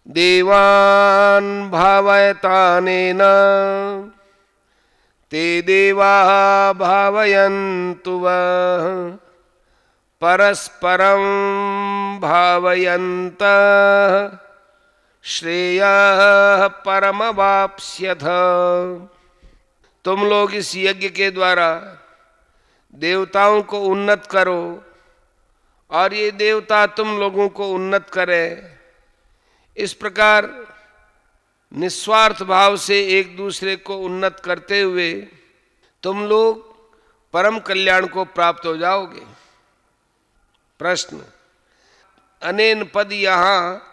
देवान् भावयतानेन ते देवा भावयन्तु वः परस्परं भावयन्तः श्रेयः परमवाप्स्यथ। तुम लोग इस यज्ञ के द्वारा देवताओं को उन्नत करो और ये देवता तुम लोगों को उन्नत करे। इस प्रकार निस्वार्थ भाव से एक दूसरे को उन्नत करते हुए तुम लोग परम कल्याण को प्राप्त हो जाओगे। प्रश्न, अनेन पद यहाँ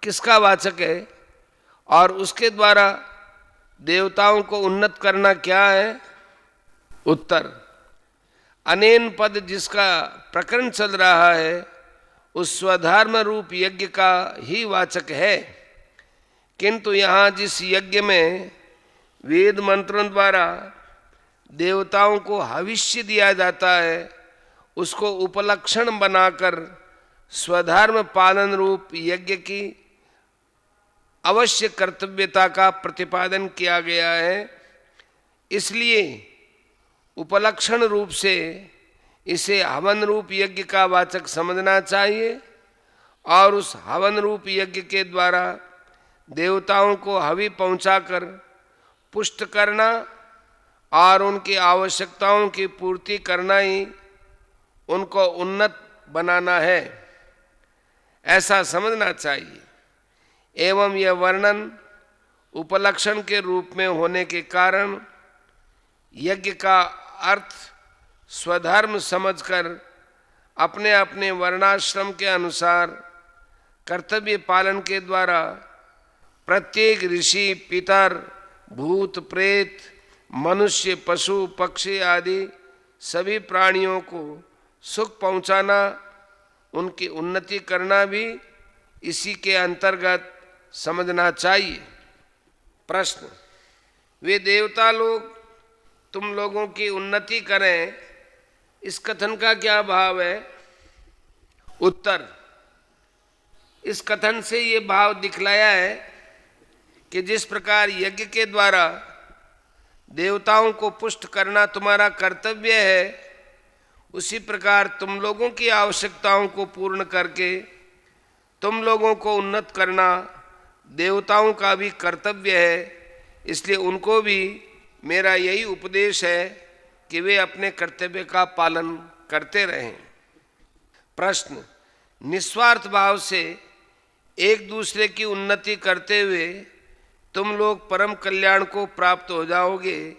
किसका वाचक है और उसके द्वारा देवताओं को उन्नत करना क्या है? उत्तर, अनेन पद जिसका प्रकरण चल रहा है उस स्वधर्म रूप यज्ञ का ही वाचक है, किंतु यहाँ जिस यज्ञ में वेद मंत्रों द्वारा देवताओं को हविष्य दिया जाता है उसको उपलक्षण बनाकर स्वधर्म पालन रूप यज्ञ की अवश्य कर्तव्यता का प्रतिपादन किया गया है। इसलिए उपलक्षण रूप से इसे हवन रूप यज्ञ का वाचक समझना चाहिए और उस हवन रूप यज्ञ के द्वारा देवताओं को हवि पहुंचाकर पुष्ट करना और उनकी आवश्यकताओं की पूर्ति करना ही उनको उन्नत बनाना है, ऐसा समझना चाहिए। एवं यह वर्णन उपलक्षण के रूप में होने के कारण यज्ञ का अर्थ स्वधर्म समझकर अपने अपने वर्णाश्रम के अनुसार कर्तव्य पालन के द्वारा प्रत्येक ऋषि, पितर, भूत, प्रेत, मनुष्य, पशु, पक्षी आदि सभी प्राणियों को सुख पहुंचाना, उनकी उन्नति करना भी इसी के अंतर्गत समझना चाहिए। प्रश्न, वे देवता लोग तुम लोगों की उन्नति करें, इस कथन का क्या भाव है? उत्तर, इस कथन से ये भाव दिखलाया है कि जिस प्रकार यज्ञ के द्वारा देवताओं को पुष्ट करना तुम्हारा कर्तव्य है, उसी प्रकार तुम लोगों की आवश्यकताओं को पूर्ण करके तुम लोगों को उन्नत करना देवताओं का भी कर्तव्य है। इसलिए उनको भी मेरा यही उपदेश है कि वे अपने कर्तव्य का पालन करते रहें। प्रश्न, निस्वार्थ भाव से एक दूसरे की उन्नति करते हुए तुम लोग परम कल्याण को प्राप्त हो जाओगे,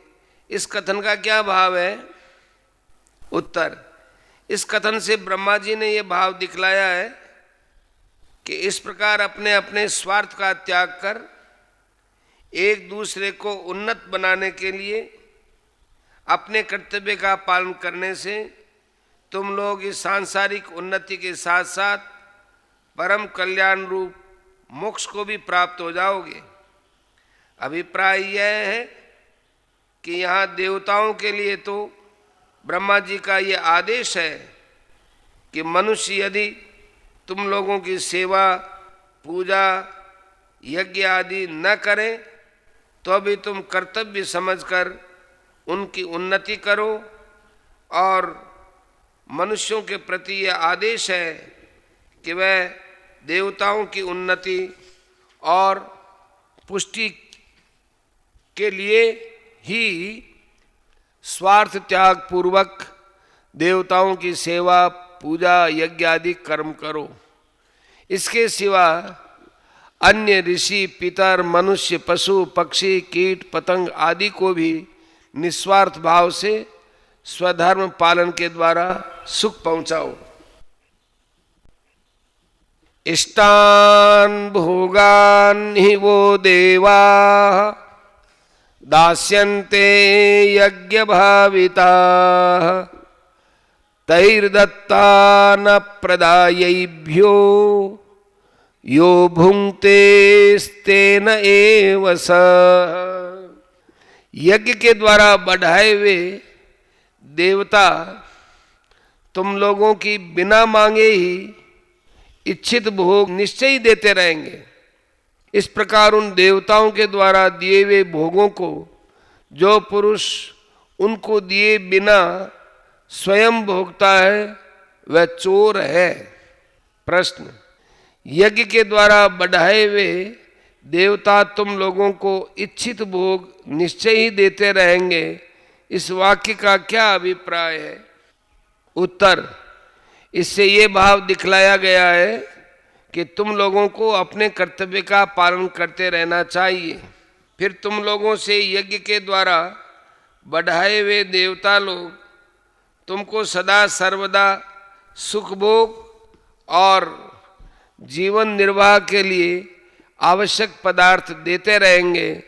इस कथन का क्या भाव है? उत्तर, इस कथन से ब्रह्मा जी ने यह भाव दिखलाया है कि इस प्रकार अपने अपने स्वार्थ का त्याग कर एक दूसरे को उन्नत बनाने के लिए अपने कर्तव्य का पालन करने से तुम लोग इस सांसारिक उन्नति के साथ साथ परम कल्याण रूप मोक्ष को भी प्राप्त हो जाओगे। अभिप्राय यह है कि यहाँ देवताओं के लिए तो ब्रह्मा जी का ये आदेश है कि मनुष्य यदि तुम लोगों की सेवा, पूजा, यज्ञ आदि न करें तो भी तुम कर्तव्य समझकर उनकी उन्नति करो, और मनुष्यों के प्रति यह आदेश है कि वह देवताओं की उन्नति और पुष्टि के लिए ही स्वार्थ त्याग पूर्वक देवताओं की सेवा, पूजा, यज्ञ आदि कर्म करो। इसके सिवा अन्य ऋषि, पितर, मनुष्य, पशु, पक्षी, कीट, पतंग आदि को भी निस्वार्थ भाव से स्वधर्म पालन के द्वारा सुख पहुंचाओ। इष्टान् भोगान् हि वो देवा दास्यन्ते यज्ञ भाविता तैर्दत्तान प्रदायैभ्यो यो भुंक्ते स्तेन एव सः। यज्ञ के द्वारा बढ़ाए हुए देवता तुम लोगों की बिना मांगे ही इच्छित भोग निश्चय ही देते रहेंगे। इस प्रकार उन देवताओं के द्वारा दिए हुए भोगों को जो पुरुष उनको दिए बिना स्वयं भोगता है वह चोर है। प्रश्न, यज्ञ के द्वारा बढ़ाए हुए देवता तुम लोगों को इच्छित भोग निश्चय ही देते रहेंगे, इस वाक्य का क्या अभिप्राय है? उत्तर, इससे ये भाव दिखलाया गया है कि तुम लोगों को अपने कर्तव्य का पालन करते रहना चाहिए। फिर तुम लोगों से यज्ञ के द्वारा बढ़ाए हुए देवता लोग तुमको सदा सर्वदा सुख भोग और जीवन निर्वाह के लिए आवश्यक पदार्थ देते रहेंगे,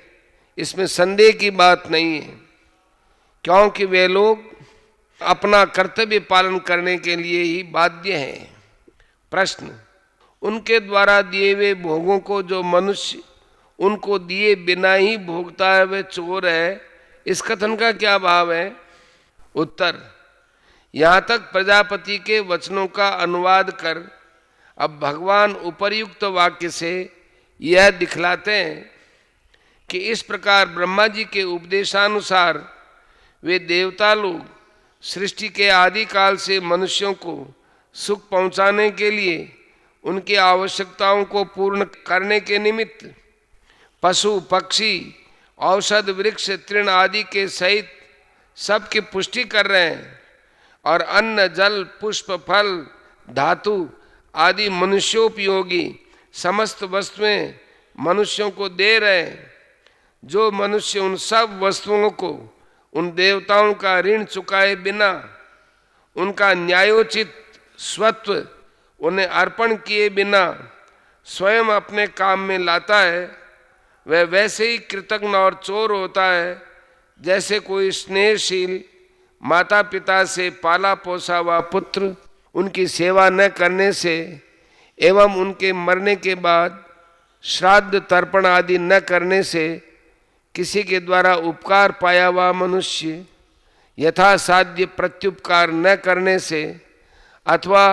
इसमें संदेह की बात नहीं है, क्योंकि वे लोग अपना कर्तव्य पालन करने के लिए ही बाध्य हैं। प्रश्न, उनके द्वारा दिए हुए भोगों को जो मनुष्य उनको दिए बिना ही भोगता है वह चोर है, इस कथन का क्या भाव है? उत्तर, यहाँ तक प्रजापति के वचनों का अनुवाद कर अब भगवान उपर्युक्त वाक्य से यह दिखलाते हैं कि इस प्रकार ब्रह्मा जी के उपदेशानुसार वे देवता लोग सृष्टि के आदि काल से मनुष्यों को सुख पहुंचाने के लिए उनकी आवश्यकताओं को पूर्ण करने के निमित्त पशु पक्षी औषध वृक्ष तृण आदि के सहित सबकी पुष्टि कर रहे हैं और अन्न जल पुष्प फल धातु आदि मनुष्योपयोगी समस्त वस्तुएं मनुष्यों को दे रहे हैं। जो मनुष्य उन सब वस्तुओं को उन देवताओं का ऋण चुकाए बिना उनका न्यायोचित स्वत्व उन्हें अर्पण किए बिना स्वयं अपने काम में लाता है, वह वैसे ही कृतज्ञ और चोर होता है जैसे कोई स्नेहशील माता पिता से पाला पोसा हुआ पुत्र उनकी सेवा न करने से एवं उनके मरने के बाद श्राद्ध तर्पण आदि न करने से किसी के द्वारा उपकार पाया हुआ मनुष्य यथासाध्य प्रत्युपकार न करने से अथवा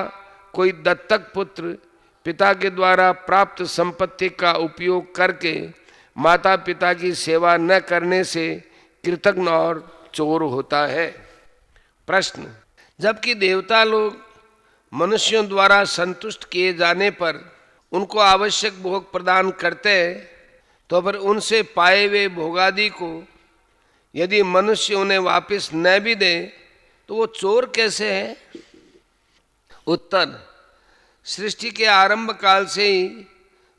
कोई दत्तक पुत्र पिता के द्वारा प्राप्त संपत्ति का उपयोग करके माता पिता की सेवा न करने से कृतज्ञ और चोर होता है। प्रश्न, जबकि देवता लोग मनुष्यों द्वारा संतुष्ट किए जाने पर उनको आवश्यक भोग प्रदान करते हैं, तो फिर उनसे पाए हुए भोगादि को यदि मनुष्य उन्हें वापस न भी दे तो वो चोर कैसे है? उत्तर, सृष्टि के आरंभ काल से ही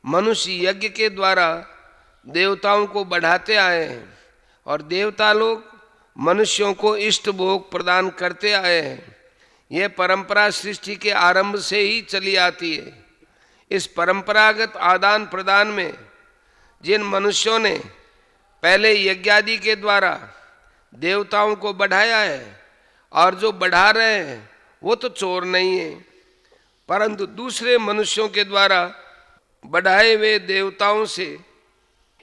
मनुष्य यज्ञ के द्वारा देवताओं को बढ़ाते आए हैं और देवता लोग मनुष्यों को इष्ट भोग प्रदान करते आए हैं। यह परंपरा सृष्टि के आरंभ से ही चली आती है। इस परंपरागत आदान प्रदान में जिन मनुष्यों ने पहले यज्ञादि के द्वारा देवताओं को बढ़ाया है और जो बढ़ा रहे हैं वो तो चोर नहीं है, परंतु दूसरे मनुष्यों के द्वारा बढ़ाए हुए देवताओं से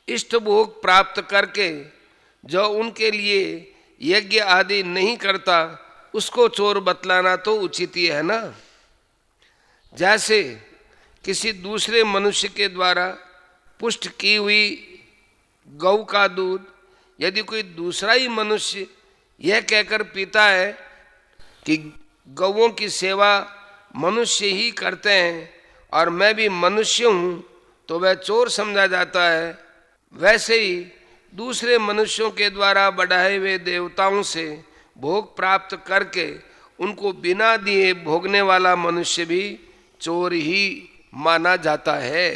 इष्ट भोग प्राप्त करके जो उनके लिए यज्ञ आदि नहीं करता उसको चोर बतलाना तो उचित ही है ना। जैसे किसी दूसरे मनुष्य के द्वारा पुष्ट की हुई गौ का दूध यदि कोई दूसरा ही मनुष्य यह कहकर पीता है कि गौओं की सेवा मनुष्य ही करते हैं और मैं भी मनुष्य हूँ, तो वह चोर समझा जाता है। वैसे ही दूसरे मनुष्यों के द्वारा बढ़ाए हुए देवताओं से भोग प्राप्त करके उनको बिना दिए भोगने वाला मनुष्य भी चोर ही माना जाता है।